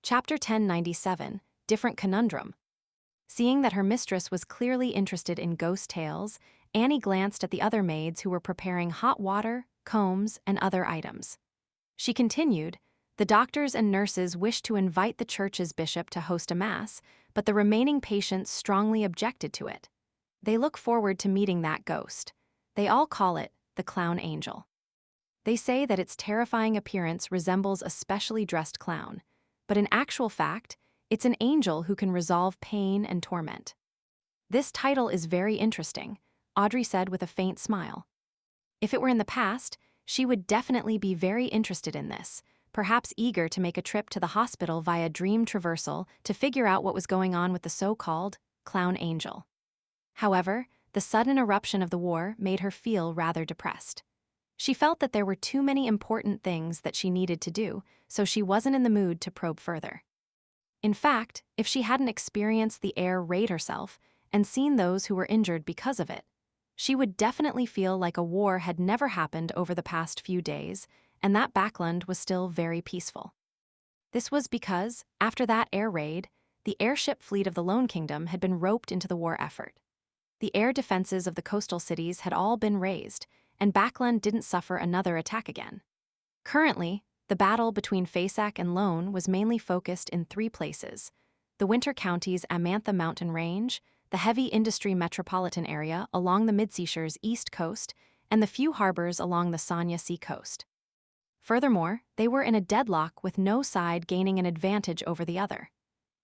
Chapter 1097, Different Conundrum. Seeing that her mistress was clearly interested in ghost tales, Annie glanced at the other maids who were preparing hot water, combs, and other items. She continued, "The doctors and nurses wish to invite the church's bishop to host a mass, but the remaining patients strongly objected to it. They look forward to meeting that ghost. They all call it the clown angel. They say that its terrifying appearance resembles a specially dressed clown, but in actual fact, it's an angel who can resolve pain and torment." "This title is very interesting," Audrey said with a faint smile. If it were in the past, she would definitely be very interested in this, perhaps eager to make a trip to the hospital via dream traversal to figure out what was going on with the so-called clown angel. However, the sudden eruption of the war made her feel rather depressed. She felt that there were too many important things that she needed to do, so she wasn't in the mood to probe further. In fact, if she hadn't experienced the air raid herself and seen those who were injured because of it, she would definitely feel like a war had never happened over the past few days, and that Backland was still very peaceful. This was because, after that air raid, the airship fleet of the Lone Kingdom had been roped into the war effort. The air defenses of the coastal cities had all been raised, and Backland didn't suffer another attack again. Currently, the battle between Fasak and Lone was mainly focused in three places: the Winter County's Amantha Mountain Range, the heavy industry metropolitan area along the Midseashire's east coast, and the few harbors along the Sanya Sea coast. Furthermore, they were in a deadlock with no side gaining an advantage over the other.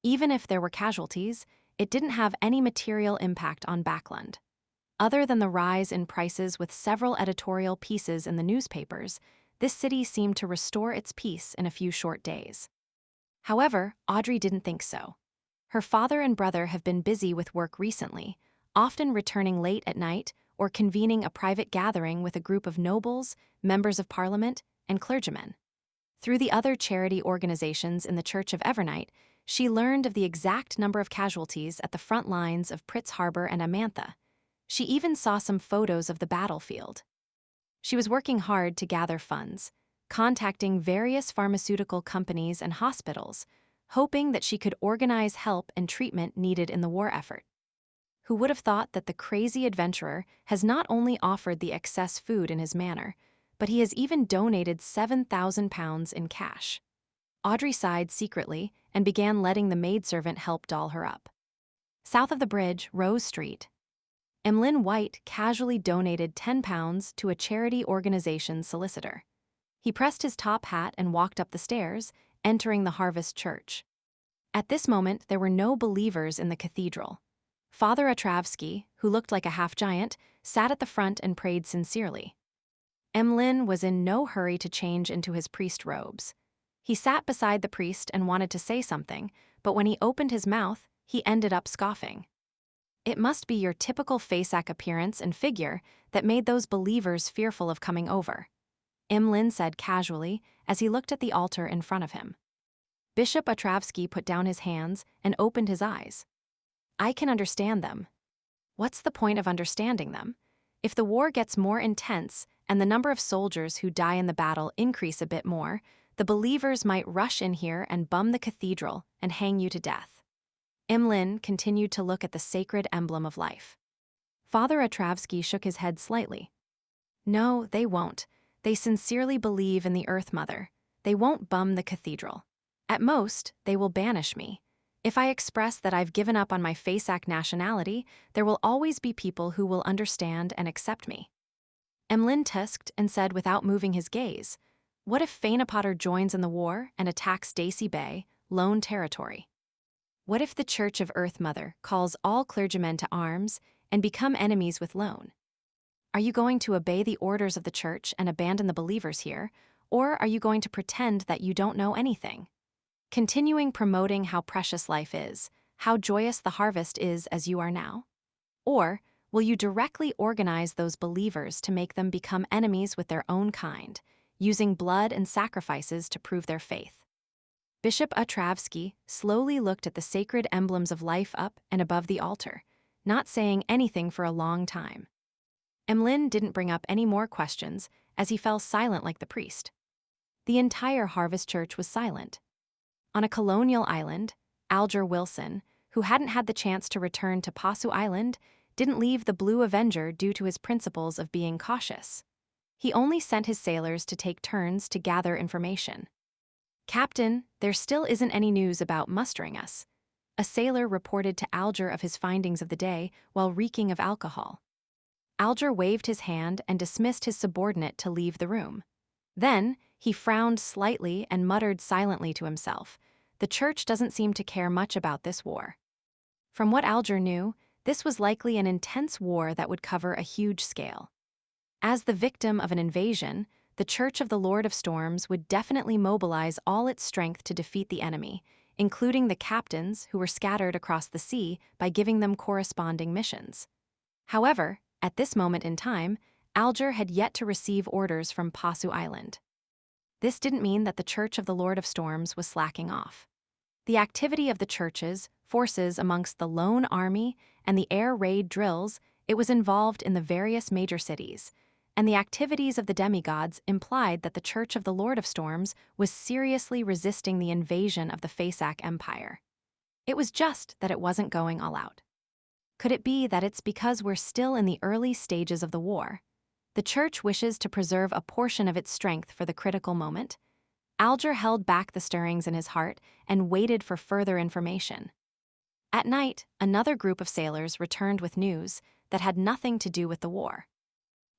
Even if there were casualties, it didn't have any material impact on Backland. Other than the rise in prices with several editorial pieces in the newspapers, this city seemed to restore its peace in a few short days. However, Audrey didn't think so. Her father and brother have been busy with work recently, often returning late at night or convening a private gathering with a group of nobles, members of parliament, and clergymen. Through the other charity organizations in the Church of Evernight, she learned of the exact number of casualties at the front lines of Pritz Harbor and Amantha. She even saw some photos of the battlefield. She was working hard to gather funds, contacting various pharmaceutical companies and hospitals, hoping that she could organize help and treatment needed in the war effort. Who would have thought that the crazy adventurer has not only offered the excess food in his manor, but he has even donated £7,000 in cash. Audrey sighed secretly and began letting the maidservant help doll her up. South of the bridge, Rose Street. Emlyn White casually donated £10 to a charity organization's solicitor. He pressed his top hat and walked up the stairs, entering the Harvest Church. At this moment, there were no believers in the cathedral. Father Atravsky, who looked like a half-giant, sat at the front and prayed sincerely. Emlyn was in no hurry to change into his priest robes. He sat beside the priest and wanted to say something, but when he opened his mouth, he ended up scoffing. "It must be your typical Fasak appearance and figure that made those believers fearful of coming over," Emlyn said casually as he looked at the altar in front of him. Bishop Atravsky put down his hands and opened his eyes. "I can understand them." "What's the point of understanding them? If the war gets more intense and the number of soldiers who die in the battle increase a bit more, the believers might rush in here and bum the cathedral and hang you to death." Emlyn continued to look at the sacred emblem of life. Father Atravsky shook his head slightly. "No, they won't. They sincerely believe in the Earth Mother. They won't bum the cathedral. At most, they will banish me. If I express that I've given up on my Fasak nationality, there will always be people who will understand and accept me." Emlyn tusked and said without moving his gaze, "What if Fainapotter joins in the war and attacks Daisy Bay, Lone territory? What if the Church of Earth Mother calls all clergymen to arms and become enemies with Lone? Are you going to obey the orders of the church and abandon the believers here, or are you going to pretend that you don't know anything? Continuing promoting how precious life is, how joyous the harvest is as you are now? Or will you directly organize those believers to make them become enemies with their own kind, using blood and sacrifices to prove their faith?" Bishop Atravsky slowly looked at the sacred emblems of life up and above the altar, not saying anything for a long time. Emlyn didn't bring up any more questions as he fell silent like the priest. The entire Harvest Church was silent. On a colonial island, Alger Wilson, who hadn't had the chance to return to Pasu Island, didn't leave the Blue Avenger due to his principles of being cautious. He only sent his sailors to take turns to gather information. "Captain, there still isn't any news about mustering us," a sailor reported to Alger of his findings of the day while reeking of alcohol. Alger waved his hand and dismissed his subordinate to leave the room. Then, he frowned slightly and muttered silently to himself, "The church doesn't seem to care much about this war." From what Alger knew, this was likely an intense war that would cover a huge scale. As the victim of an invasion, the Church of the Lord of Storms would definitely mobilize all its strength to defeat the enemy, including the captains who were scattered across the sea by giving them corresponding missions. However, at this moment in time, Alger had yet to receive orders from Pasu Island. This didn't mean that the Church of the Lord of Storms was slacking off. The activity of the church's forces amongst the lone army and the air raid drills it was involved in the various major cities, and the activities of the demigods implied that the Church of the Lord of Storms was seriously resisting the invasion of the Fasak Empire. It was just that it wasn't going all out. Could it be that it's because we're still in the early stages of the war? The Church wishes to preserve a portion of its strength for the critical moment? Alger held back the stirrings in his heart and waited for further information. At night, another group of sailors returned with news that had nothing to do with the war.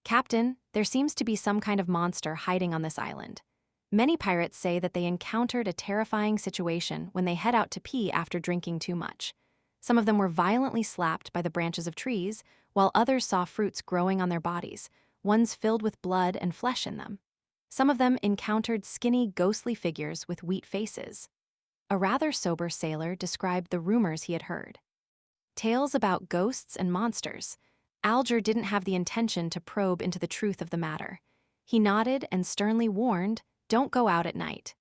"Captain, there seems to be some kind of monster hiding on this island. Many pirates say that they encountered a terrifying situation when they head out to pee after drinking too much. Some of them were violently slapped by the branches of trees, while others saw fruits growing on their bodies, ones filled with blood and flesh in them. Some of them encountered skinny, ghostly figures with wheat faces." A rather sober sailor described the rumors he had heard. Tales about ghosts and monsters. Alger didn't have the intention to probe into the truth of the matter. He nodded and sternly warned, "Don't go out at night."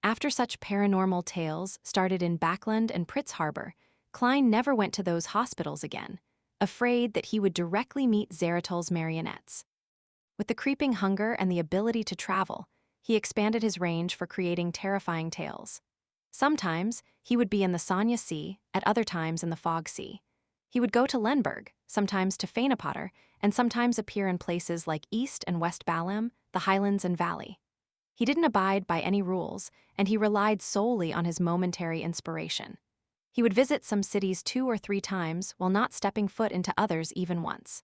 After such paranormal tales started in Backland and Pritz Harbor, Klein never went to those hospitals again, afraid that he would directly meet Zaratul's marionettes. With the creeping hunger and the ability to travel, he expanded his range for creating terrifying tales. Sometimes, he would be in the Sanya Sea, at other times in the Fog Sea. He would go to Lenberg, sometimes to Fainapotter, and sometimes appear in places like East and West Balam, the Highlands and Valley. He didn't abide by any rules, and he relied solely on his momentary inspiration. He would visit some cities 2 or 3 times while not stepping foot into others even once.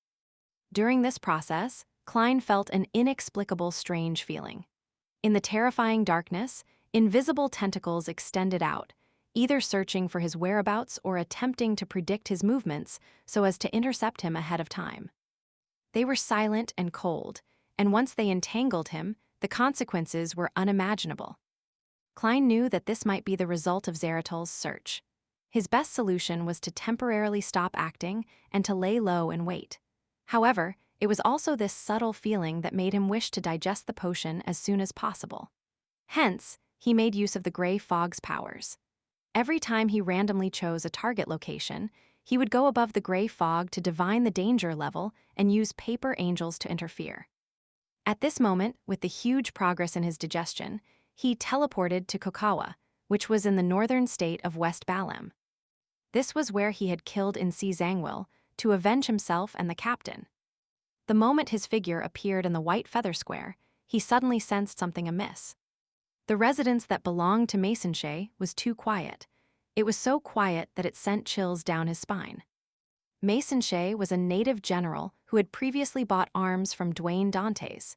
During this process, Klein felt an inexplicable strange feeling. In the terrifying darkness, invisible tentacles extended out, either searching for his whereabouts or attempting to predict his movements so as to intercept him ahead of time. They were silent and cold, and once they entangled him, the consequences were unimaginable. Klein knew that this might be the result of Zaratul's search. His best solution was to temporarily stop acting and to lay low and wait. However, it was also this subtle feeling that made him wish to digest the potion as soon as possible. Hence, he made use of the gray fog's powers. Every time he randomly chose a target location, he would go above the gray fog to divine the danger level and use paper angels to interfere. At this moment, with the huge progress in his digestion, he teleported to Kokawa, which was in the northern state of West Balam. This was where he had killed Insi Zangwil to avenge himself and the captain. The moment his figure appeared in the white feather square, he suddenly sensed something amiss. The residence that belonged to Masonshay was too quiet. It was so quiet that it sent chills down his spine. Masonshay was a native general who had previously bought arms from Dwayne Dantes.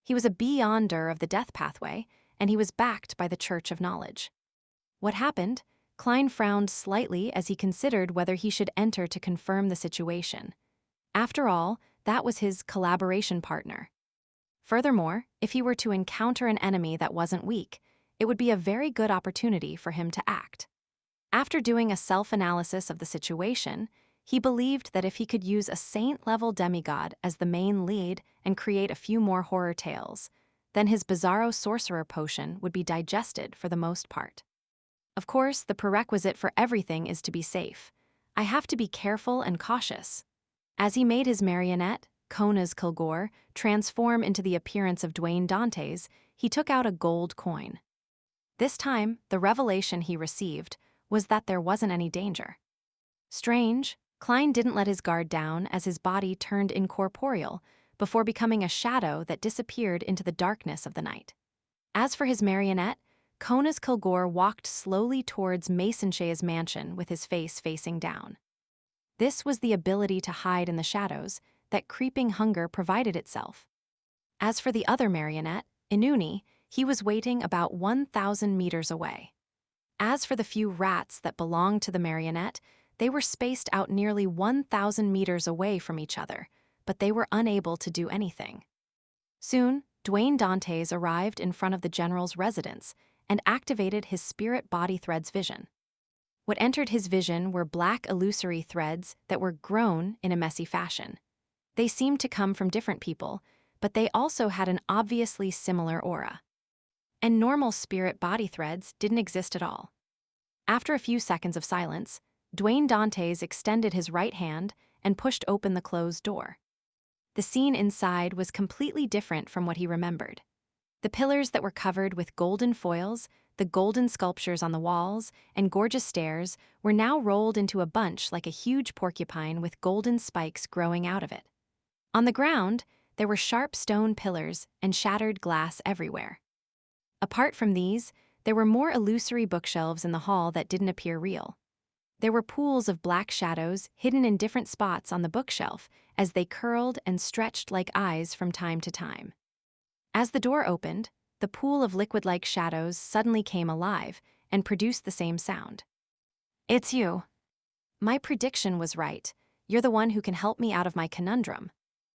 He was a beyonder of the death pathway, and he was backed by the Church of Knowledge. What happened? Klein frowned slightly as he considered whether he should enter to confirm the situation. After all, that was his collaboration partner. Furthermore, if he were to encounter an enemy that wasn't weak, it would be a very good opportunity for him to act. After doing a self-analysis of the situation, he believed that if he could use a saint-level demigod as the main lead and create a few more horror tales, then his bizarro sorcerer potion would be digested for the most part. Of course, the prerequisite for everything is to be safe. I have to be careful and cautious. As he made his marionette, Kona's Kilgore, transform into the appearance of Dwayne Dantes, he took out a gold coin. This time, the revelation he received was that there wasn't any danger. Strange, Klein didn't let his guard down as his body turned incorporeal before becoming a shadow that disappeared into the darkness of the night. As for his marionette, Konas Kilgore walked slowly towards Masonshay's mansion with his face facing down. This was the ability to hide in the shadows that creeping hunger provided itself. As for the other marionette, Inuni, he was waiting about 1,000 meters away. As for the few rats that belonged to the marionette, they were spaced out nearly 1,000 meters away from each other, but they were unable to do anything. Soon, Dwayne Dantes arrived in front of the general's residence and activated his spirit body thread's vision. What entered his vision were black illusory threads that were grown in a messy fashion. They seemed to come from different people, but they also had an obviously similar aura. And normal spirit body threads didn't exist at all. After a few seconds of silence, Dwayne Dantes extended his right hand and pushed open the closed door. The scene inside was completely different from what he remembered. The pillars that were covered with golden foils, the golden sculptures on the walls, and gorgeous stairs were now rolled into a bunch like a huge porcupine with golden spikes growing out of it. On the ground, there were sharp stone pillars and shattered glass everywhere. Apart from these, there were more illusory bookshelves in the hall that didn't appear real. There were pools of black shadows hidden in different spots on the bookshelf as they curled and stretched like eyes from time to time. As the door opened, the pool of liquid-like shadows suddenly came alive and produced the same sound. "It's you. My prediction was right. You're the one who can help me out of my conundrum."